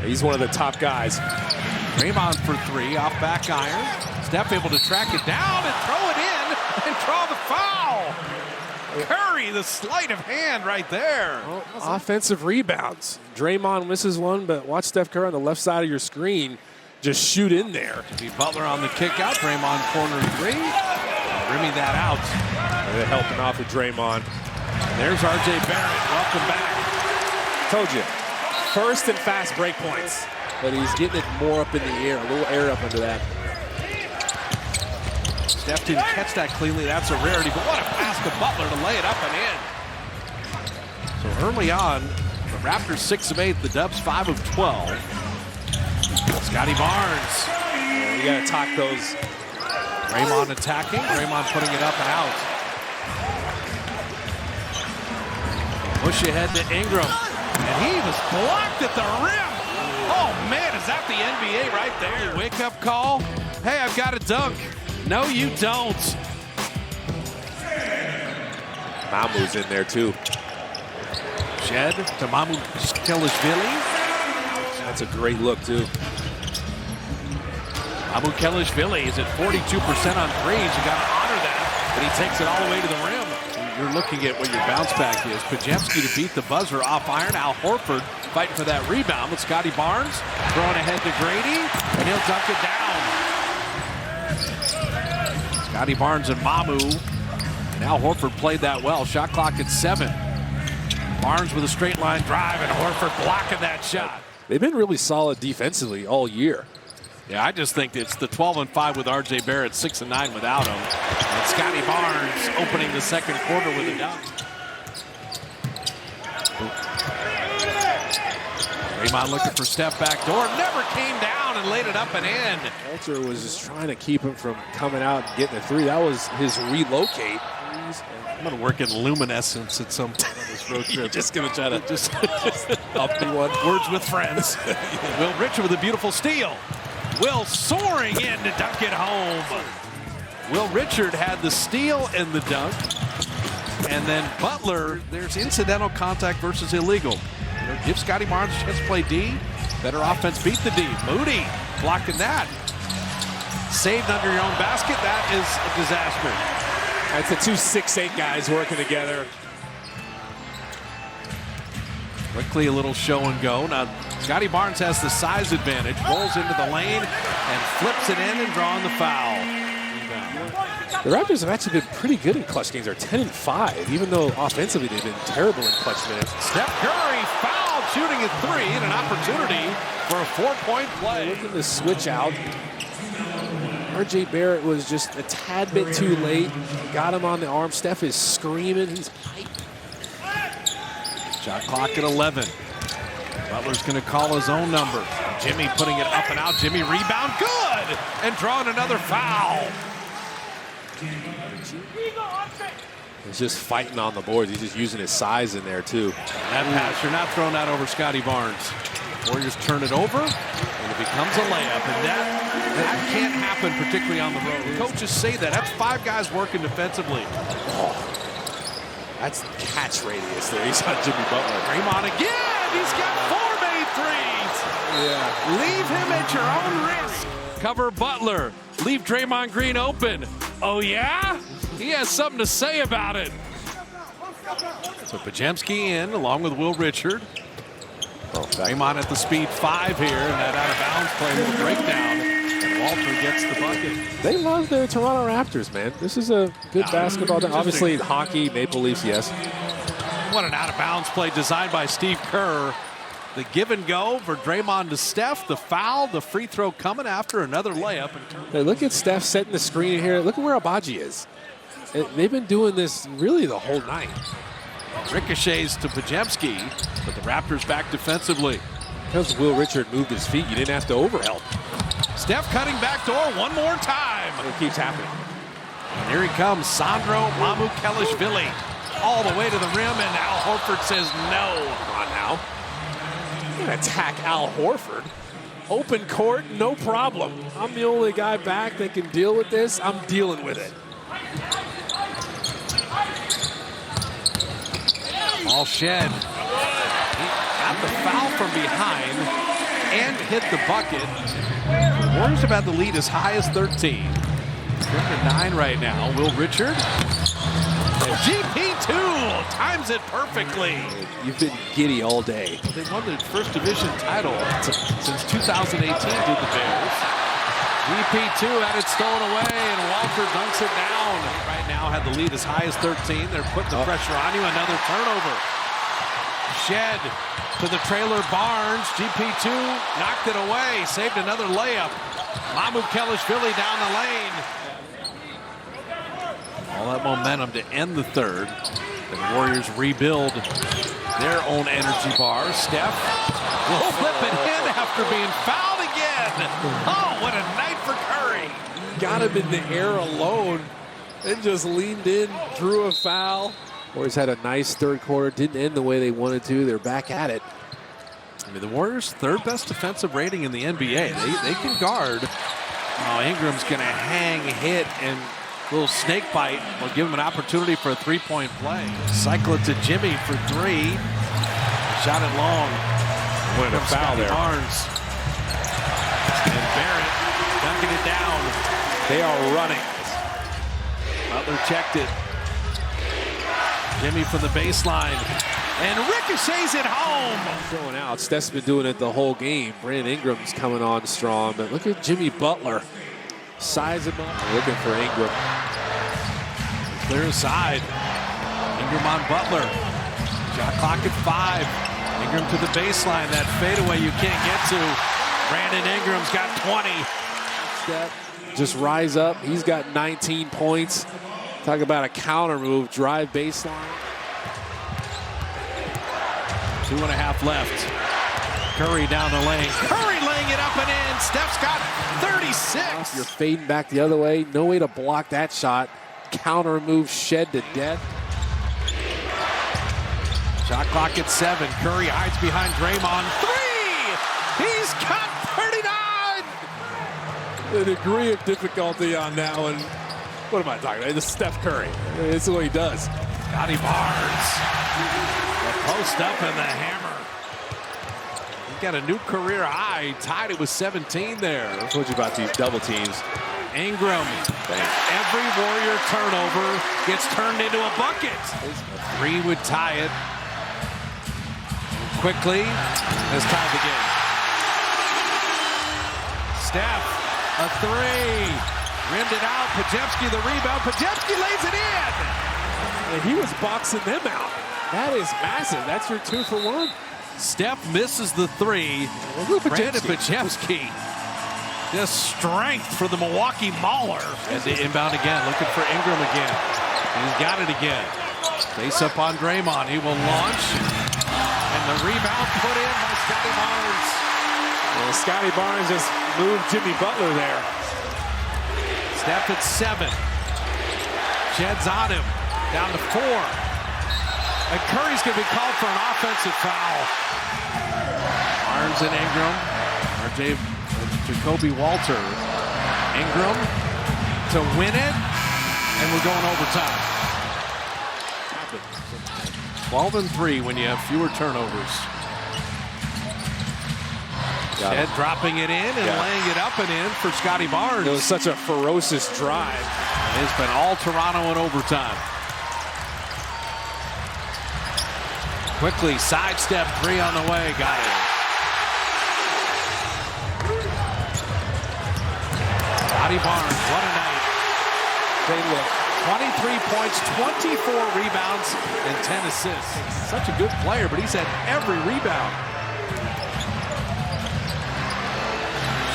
He's one of the top guys. Draymond for three, off back iron. Steph able to track it down and throw it in and draw the foul. Curry, the sleight of hand right there. Well, offensive rebounds. Draymond misses one, but watch Steph Curry on the left side of your screen just shoot in there. Butler on the kick out. Draymond corner three. Rimming that out. They're helping off with Draymond. There's RJ Barrett. Welcome back. Told you. First and fast break points. But he's getting it more up in the air. A little air up under that. Steph didn't catch that cleanly. That's a rarity. But what a pass to Butler to lay it up and in. So early on, the Raptors 6 of 8. The Dubs 5 of 12. Scotty Barnes. You got to talk those. Draymond attacking. Draymond putting it up and out. Push ahead to Ingram. And he was blocked at the rim. Oh, man, is that the NBA right there? Wake-up call. Hey, I've got a dunk. No, you don't. Mamu's in there, too. Shed to Mamu Kelishvili. That's a great look, too. Mamu Kelishvili is at 42% on threes. You got to honor that. But he takes it all the way to the rim. You're looking at what your bounce back is. Podziemski to beat the buzzer off iron. Al Horford fighting for that rebound with Scotty Barnes throwing ahead to Grady, and he'll dunk it down. Scotty Barnes and Mamu. And Al Horford played that well. Shot clock at 7. Barnes with a straight line drive, and Horford blocking that shot. They've been really solid defensively all year. Yeah, I just think it's the 12-5 with RJ Barrett, 6-9 without him. And Scotty Barnes opening the second quarter with a dunk. Draymond looking for Steph back door. Never came down and laid it up and in. Walter was just trying to keep him from coming out and getting a three. That was his relocate. I'm going to work in luminescence at some point on this road trip. You're just going to try to just up the one. Words with friends. Will Richard with a beautiful steal. Will soaring in to dunk it home. Will Richard had the steal and the dunk. And then Butler, there's incidental contact versus illegal. Give Scotty Barnes a chance to play D. Better offense beat the D. Moody blocking that. Saved under your own basket. That is a disaster. That's the 2 6'8" guys working together. Quickly a little show and go. Now Scotty Barnes has the size advantage. Rolls into the lane and flips it in and drawing the foul. The Raptors have actually been pretty good in clutch games. They're 10-5, even though offensively they've been terrible in clutch minutes. Steph Curry fouled, shooting at 3, and an opportunity for a 4-point play. Looking to switch out. RJ Barrett was just a tad bit too late. Got him on the arm. Steph is screaming. He's hyped. Shot clock at 11. Butler's going to call his own number. Jimmy putting it up and out. Jimmy rebound. Good! And drawing another foul. He's just fighting on the boards. He's just using his size in there, too. That pass, you're not throwing that over Scotty Barnes. Warriors turn it over, and it becomes a layup. And that can't happen, particularly on the road. Coaches say that. That's 5 guys working defensively. Oh, that's catch radius there. He's on Jimmy Butler. Draymond again. He's got 4 made threes. Yeah. Leave him at your own risk. Cover Butler. Leave Draymond Green open. Oh, yeah? He has something to say about it. So Podziemski in, along with Will Richard. Draymond at the speed 5 here, and that out-of-bounds play with a breakdown. And Walter gets the bucket. They love their Toronto Raptors, man. This is a good basketball team. Obviously, hockey, Maple Leafs, yes. What an out-of-bounds play designed by Steve Kerr. The give and go for Draymond to Steph. The foul, the free throw coming after another layup. Hey, look at Steph setting the screen here. Look at where Abaji is. They've been doing this really the whole night. Ricochets to Podziemski, but the Raptors back defensively. Because Will Richard moved his feet, you didn't have to overhelp. Steph cutting back door one more time. It keeps happening. And here he comes, Sandro Mamu Kelishvili. All the way to the rim, and Al Horford says no. Come on now. You're going to attack Al Horford. Open court, no problem. I'm the only guy back that can deal with this. I'm dealing with it. All Shed. He got the foul from behind didn't hit the bucket. The Warriors have had the lead as high as 13. They're to 9 right now. Will Richard. And GP2 times it perfectly. You've been giddy all day. They won the first division title since 2018, did the Bears. GP2 had it stolen away, and Walter dunks it down. Right now had the lead as high as 13. They're putting the pressure on you. Another turnover. Shed to the trailer Barnes. GP2 knocked it away. Saved another layup. Mamukelishvili down the lane. All that momentum to end the third. The Warriors rebuild their own energy bar. Steph will flip it in after being fouled again. Oh, what a night for Curry. Got him in the air alone and just leaned in, drew a foul. Warriors had a nice third quarter. Didn't end the way they wanted to. They're back at it. I mean, the Warriors' third best defensive rating in the NBA. They can guard. Oh, Ingram's going to hang, hit, and a little snake bite will give him an opportunity for a three-point play. Cycle it to Jimmy for 3. Shot it long. What a foul there. Barnes. And Barrett dunking it down. They are running. Butler checked it. Jimmy from the baseline. And ricochets it home. Going out. Steph's been doing it the whole game. Brandon Ingram's coming on strong. But look at Jimmy Butler. Size him up. Looking for Ingram. Clear side. Ingram on Butler. Shot clock at 5. Ingram to the baseline. That fadeaway you can't get to. Brandon Ingram's got 20. Steph just rise up. He's got 19 points. Talk about a counter move. Drive baseline. 2.5 left. Curry down the lane. Curry laying it up and in. Steph's got 36. You're fading back the other way. No way to block that shot. Counter move, Shed to death. Shot clock at 7. Curry hides behind Draymond. 3! He's got 39! The degree of difficulty on that one. What am I talking about? It's Steph Curry. It's what he does. Scotty Barnes. The post up and the hammer. He got a new career high. He tied it with 17 there. I told you about these double teams. Ingram. Every Warrior turnover gets turned into a bucket. A 3 would tie it. Quickly has tied the game. Steph, a 3. Rimmed it out. Podziemski the rebound. Podziemski lays it in. And he was boxing them out. That is massive. That's your 2 for 1. Steph misses the 3. Brandon Podziemski. Just strength for the Milwaukee Mauler. And the inbound again. Looking for Ingram again. He's got it again. Face up on Draymond. He will launch. And the rebound put in by Scotty Barnes. Well, Scotty Barnes just moved Jimmy Butler there. Steph at 7. Jed's on him. Down to 4. And Curry's going to be called for an offensive foul. Barnes and Ingram. Jacoby Walter. Ingram to win it. And we're going overtime. 12-3 when you have fewer turnovers. Shed dropping it in and laying it up and in for Scotty Barnes. It was such a ferocious drive. It's been all Toronto in overtime. Quickly, sidestep 3 on the way. Got it. Scotty Barnes, what a night. They look 23 points, 24 rebounds, and 10 assists. Such a good player, but he's had every rebound.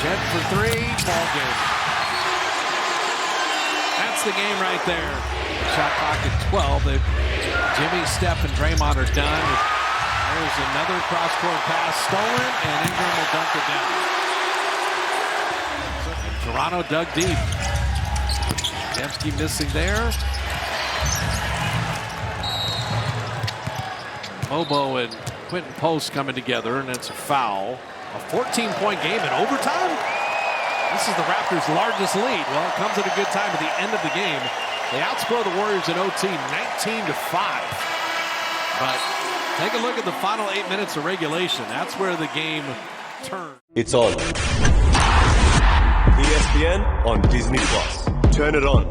Shed for 3, ball game. That's the game right there. Shot clock at 12. Jimmy, Steph, and Draymond are done. There's another cross-court pass stolen, and Ingram will dunk it down. Toronto dug deep. Dembski missing there. Bobo and Quentin Post coming together, and it's a foul. A 14-point game in overtime? This is the Raptors' largest lead. Well, it comes at a good time at the end of the game. They outscore the Warriors in OT 19-5. But take a look at the final 8 minutes of regulation. That's where the game turn. It's on. ESPN on Disney+. Turn it on.